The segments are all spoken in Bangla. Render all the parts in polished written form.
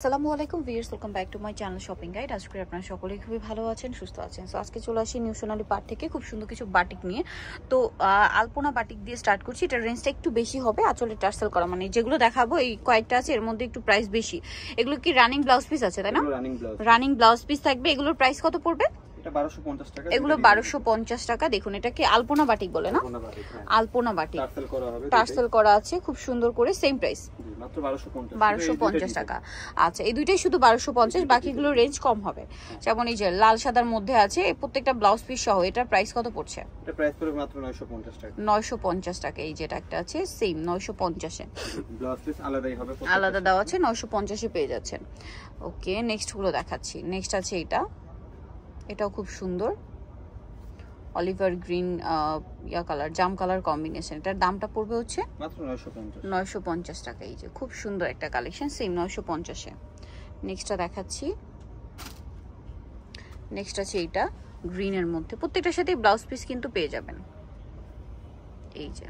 আসসালামু আলাইকুম viewers, welcome back to my channel shopping guide. আজকে আপনারা সকলেই খুবই ভালো আছেন, সুস্থ আছেন। সো আজকে চলে আসি নিউ সোনালী পার্ট থেকে খুব সুন্দর কিছু বাটিক নিয়ে। তো আলপনা বাটিক দিয়ে স্টার্ট করছি। এটার রেঞ্জটা একটু বেশি হবে, আসলে টার্সেল করা, মানে যেগুলো দেখাবো এই কয়েকটা আছে এর মধ্যে একটু প্রাইস বেশি। এগুলো কি রানিং ব্লাউজ পিস আছে, তাই না? রানিং ব্লাউজ পিস থাকবে। এগুলোর প্রাইস কত পড়বে? এগুলো 1250 টাকা। দেখুন, এটা কি আলপনা বাটিক বলে না? আলপনা বাটিক টার্সেল করা আছে খুব সুন্দর করে, সেম প্রাইস মাত্র 1250 টাকা। আচ্ছা, এই দুইটাই শুধু 1250, বাকিগুলো রেঞ্জ কম হবে। যেমন এই যে লাল সাদার মধ্যে আছে, প্রত্যেকটা ব্লাউজ পিস সহ এটার প্রাইস কত পড়ছে? এটা প্রাইস পড়বে মাত্র 950 টাকা। 950 টাকা। এই যেটা একটা আছে সেম 950 এ, ব্লাউজ পিস আলাদাই হবে, আলাদা দেওয়া আছে, 950 এ পেয়ে যাচ্ছেন। ওকে, নেক্সট গুলো দেখাচ্ছি। নেক্সট আছে এটা, এটাও খুব সুন্দর, অলিভার গ্রিন ইয়া কালার, জাম কালার কম্বিনেশন। এটার দামটা পড়বে হচ্ছে মাত্র 950 টাকা। এই যে খুব সুন্দর একটা কালেকশন, সেম 950 এ। নেক্সটটা দেখাচ্ছি। নেক্সট আছে এইটা গ্রিনের মধ্যে, প্রত্যেকটার সাথে ব্লাউজ পিস কিন্তু পেয়ে যাবেন। এই যে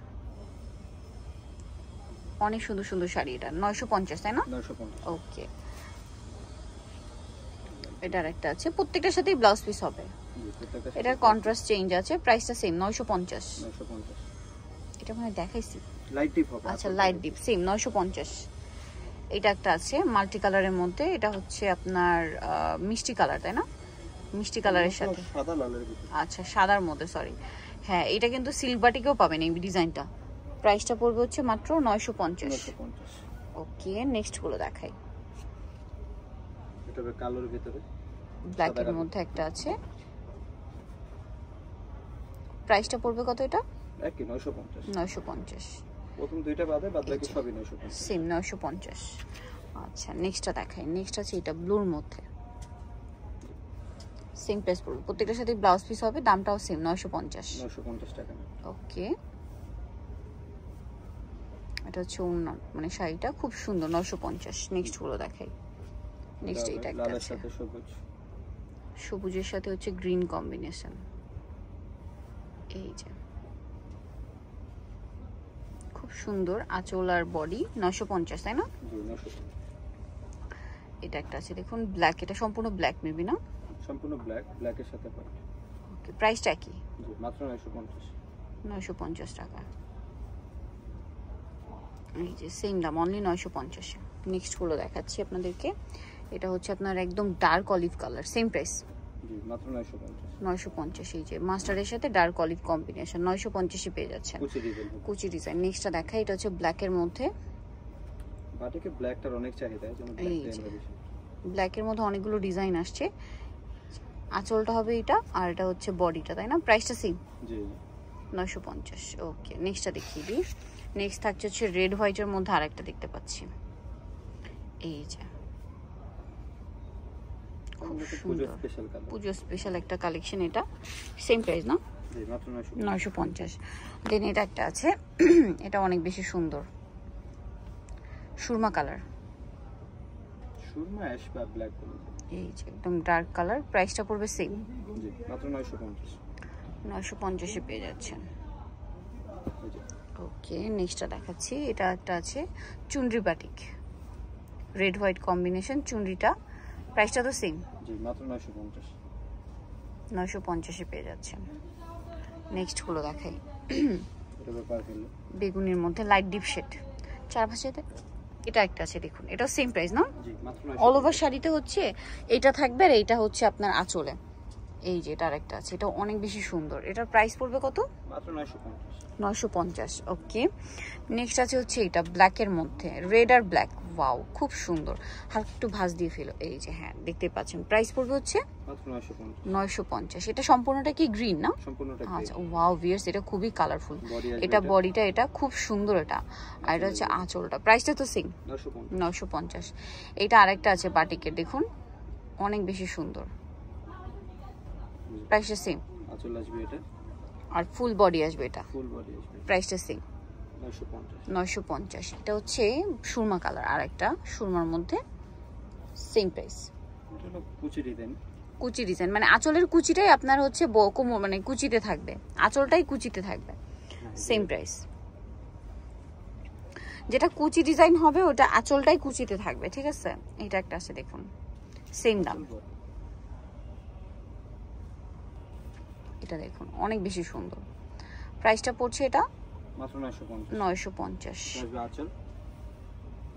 অনেক সুন্দর সুন্দর শাড়ি। এটা 950, তাই না? 950। ওকে, এটার একটা আছে, প্রত্যেকটার সাথেই ব্লাউজ পিস হবে। এটার কন্ট্রাস্ট চেঞ্জ আছে, প্রাইসটা সেম 950। এটা মানে দেখাইছি লাইট ডিপ হবে। আচ্ছা, লাইট ডিপ, সেম 950। এটা একটা আছে মাল্টি কালারের মধ্যে, এটা হচ্ছে আপনার মিষ্টি কালার, তাই না? মিষ্টি কালারের সাথে সাদা লালের ভিতরে। আচ্ছা, সাদার মধ্যে, সরি। হ্যাঁ, এটা কিন্তু সিল্ক বাটিকেও পাবেন এই ডিজাইনটা। প্রাইসটা পড়বে হচ্ছে মাত্র 950। ওকে, নেক্সট গুলো দেখাই। এটা কালোর ভিতরে ব্ল্যাকের মধ্যে একটা আছে, প্রাইসটা পড়বে কত? এটা একই 950। 950। প্রথম দুইটা বাদে বাদ বাকি সবই 950, সেম 950। আচ্ছা, নেক্সটটা দেখাই। নেক্সট আছে এটা ব্লুর মধ্যে, সেম প্রাইস পড়বে, প্রত্যেকটার সাথে ব্লাউজ পিস হবে, দামটাও সেম 950 টাকা। ওকে, এটা হচ্ছে ওড়না, মানে শাড়িটা খুব সুন্দর, 950। নেক্সট গুলো দেখাই। নেক্সট এটা একটা লালের আছে, সাথে সবুজ, সবুজের সাথে হচ্ছে গ্রিন কম্বিনেশন। এই যে খুব সুন্দর আঁচল আর বডি, 950, তাই না? জি 950। এটা একটা আছে দেখুন ব্ল্যাক, এটা সম্পূর্ণ ব্ল্যাক মেবি না? সম্পূর্ণ ব্ল্যাক, ব্ল্যাকের সাথে পাই। ওকে, প্রাইসটা কি? জি মাত্র 950। 950 টাকা। এই যে সেম দাম, অনলি 950। নেক্সট গুলো দেখাচ্ছি আপনাদেরকে। এটা হচ্ছে আপনার একদম dark olive colour, same price জি মাত্র 950। 950। এই যে মাস্টারের সাথে ডার্ক অলিভ কম্বিনেশন, 950 এ পেয়ে যাচ্ছেন। কুচি ডিজাইন। নেক্সটটা দেখা, এটা হচ্ছে ব্ল্যাকের মধ্যে। বাটিকে ব্ল্যাকটার অনেক চাহিদা, যেমন ব্ল্যাকের মধ্যে অনেকগুলো ডিজাইন আসছে। আঁচলটা হবে এটা, আর এটা হচ্ছে বডিটা, তাই না? প্রাইসটা সেম জি 950। ওকে, নেক্সটটা দেখিয়ে দিই। নেক্সট থাকছে হচ্ছে রেড হোয়াইটের মধ্যে আরেকটা দেখতে পাচ্ছি। এই যে খুব সুন্দর পুজো স্পেশাল একটা কালেকশন। এটা সেম প্রাইস না? জি মাত্র 950। দেন এটা একটা আছে, এটা অনেক বেশি সুন্দর, সুরমা কালার, সুরমা অ্যাশ বা ব্ল্যাক বলে। এই যে একদম ডার্ক কালার। প্রাইসটা পড়বে সেম, জি মাত্র 950। 950 এ পেয়ে যাচ্ছেন। ওকে, নেক্সটটা দেখাচ্ছি। এটা একটা আছে চুনরি বাটিক, রেড হোয়াইট কম্বিনেশন চুনরিটা, প্রাইসটা তো সেম, জি মাত্র 950। 950 এ পেয়ে যাচ্ছেন। নেক্সট গুলো দেখাই। এটা ব্যাপার হলো বেগুনির মধ্যে লাইট ডিপ শেড, চারপাশেতে এটা একটা আছে দেখুন, এটাও সেম প্রাইস না? জি মাত্র অল ওভার শাড়িতে হচ্ছে এটা থাকবে, আর এইটা হচ্ছে আপনার আঁচলে। এই যে এটা আরেকটা আছে, এটা অনেক বেশি সুন্দর। এটার প্রাইস পড়বে কত? মাত্র 950। 950। ওকে, নেক্সট আছে হচ্ছে এটা ব্ল্যাকের মধ্যে, রেড আর ব্ল্যাক। ওয়াও, খুব সুন্দর, হালকা একটু ভাঁজ দিয়ে ফেলো। এই যে হ্যাঁ, দেখতে পাচ্ছেন। প্রাইস পড়বে হচ্ছে মাত্র 950। এটা সম্পূর্ণটা কি গ্রিন না? সম্পূর্ণটা আচ্ছা, ওয়াও ভিউয়ার্স, এটা খুবই কালারফুল। এটা বডিটা, এটা খুব সুন্দর এটা, আর এটা হচ্ছে আঁচলটা। প্রাইসটা তো সেম 950। এটা আরেকটা আছে বাটিকের, দেখুন অনেক বেশি সুন্দর, প্রাইসটা সেম। আঁচল আসবে এটা, আর ফুল বডি আসবে এটা, ফুল বডি আসবে, প্রাইসটা সেম 950। 950। এটা হচ্ছে সুরমা কালার, আর একটা সুরমার মধ্যে, সেম প্রাইস। এটা হলো কুচি ডিজাইন, কুচি ডিজাইন, মানে আঁচলের কুচিটাই আপনার হচ্ছে মানে কুচিতে থাকবে, আঁচলটাই কুচিতে থাকবে, সেম প্রাইস। যেটা কুচি ডিজাইন হবে ওটা আঁচলটাই কুচিতে থাকবে, ঠিক আছে? এটা একটা আছে দেখুন, সেম দাম। এটা দেখুন অনেক বেশি সুন্দর। প্রাইসটা পড়ছে এটা মাত্র 950। আঁচল,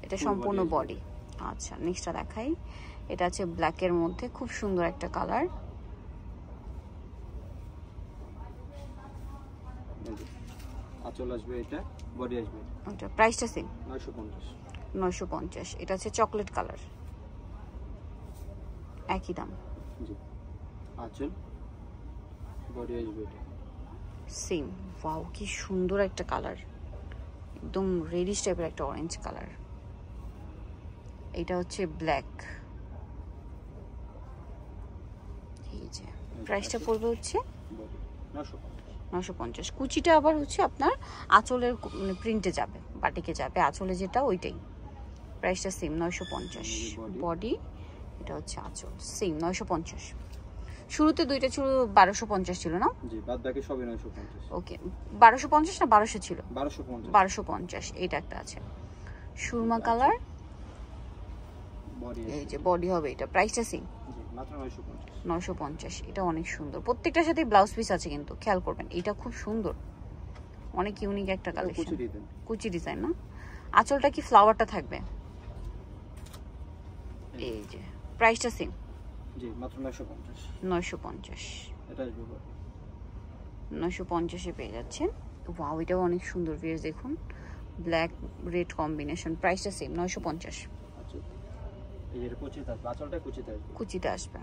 এটা সম্পূর্ণ বডি। আচ্ছা নেক্সটটা দেখাই। এটা আছে ব্ল্যাকের মধ্যে, খুব সুন্দর একটা কালার। আঁচল আসবে এটা, বডি আসবে ওটা প্রাইসটা সেম 950। 950। এটা হচ্ছে চকলেট কালার, একই দাম। জি, আঁচল, বডি আসবে এটা সেম। ওয়াও কি সুন্দর একটা কালার, একদম রেডিশ টাইপের একটা অরেঞ্জ কালার। এটা হচ্ছে ব্ল্যাক। এই যে প্রাইসটা পড়বে হচ্ছে বডি 950। 950। কুচিটা আবার হচ্ছে আপনার আঁচলের প্রিন্টে যাবে, বাটিকে যাবে, আঁচলে যেটা ওইটাই। প্রাইসটা সেম 950। বডি, এটা হচ্ছে আঁচল, সেম 950। শুরুতে দুইটা ছিল 1250 ছিল না? জি, বাদ বাকি সবই 950। ওকে, 1250 না 1200 ছিল? 1250। 1250। এটা একটা আছে সুরমা কালার। বডি এই যে বডি হবে এটা, প্রাইসটা সেম জি, মাত্র 950। 950। এটা অনেক সুন্দর, প্রত্যেকটার সাথে ব্লাউজ পিস আছে কিন্তু খেয়াল করবেন। এটা খুব সুন্দর, অনেক ইউনিক একটা কালেকশন। কুচি ডিজাইন না? আঁচলটা কি ফ্লাওয়ারটা থাকবে? এই যে প্রাইসটা সেম জি, মাত্র 950। 950। এটা আসবে বডি 950 এ পেয়ে যাচ্ছেন। ওয়াও এটাও অনেক সুন্দর। ভিউয়ার্স দেখুন, ব্ল্যাক রেড কম্বিনেশন। প্রাইসটা সেম 950। আচ্ছা, এই যে কুচিতে আসবে, আঁচলটা কুচিতে আসবে। কুচিতে আসবে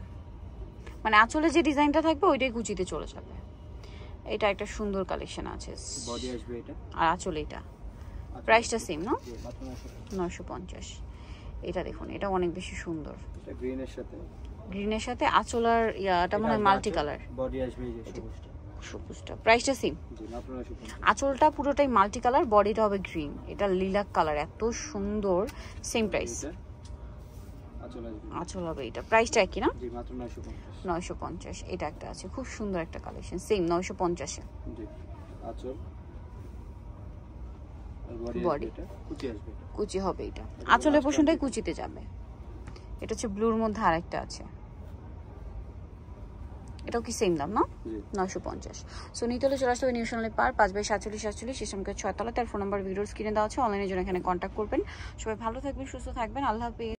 মানে আঁচলে যে ডিজাইনটা থাকবে ওইটাই কুচিতে চলে যাবে। এটা একটা সুন্দর কালেকশন আছে। বডি আসবে এটা, আর আঁচলে এটা। প্রাইসটা সেম না? জি, মাত্র 950। এটা দেখুন, এটা অনেক বেশি সুন্দর। এটা গ্রিনের সাথে, গ্রিনের সাথে আঁচল আর ইয়াটা মনে হয় মাল্টি কালার। বডি আসবে এই যে সবুজটা। সবুজটা প্রাইসটা সেম। জি, মাত্র 950। আঁচলটা পুরোটাই মাল্টি কালার, বডিটা হবে গ্রিন। এটা লিলাক কালার, এত সুন্দর। Same price. আঁচল আসবে, আঁচল হবে এটা। প্রাইসটা একই না? জি, মাত্র 950। 950। এটা একটা আছে খুব সুন্দর একটা কালেকশন, সেম 950 এ। জি, আঁচল আর বডি। বডি এটা কুচি আসবে, কুচি হবে এটা। আঁচলের পোর্শনটাই কুচিতে যাবে। এটা হচ্ছে ব্লুর মধ্যে আরেকটা আছে, এটাও কি সেম দাম না? জি, 950। সো নিতলে চলে আসলে নিউশনালি পার 5/47 সিস্টেমকে 6 তলা। তার ফোন নাম্বার ভিডিওস কিনে দেওয়া আছে। অনলাইনের জন্য এখানে কন্ট্যাক্ট করবেন। সবাই ভালো থাকবেন, সুস্থ থাকবেন। আল্লাহ হাফেজ।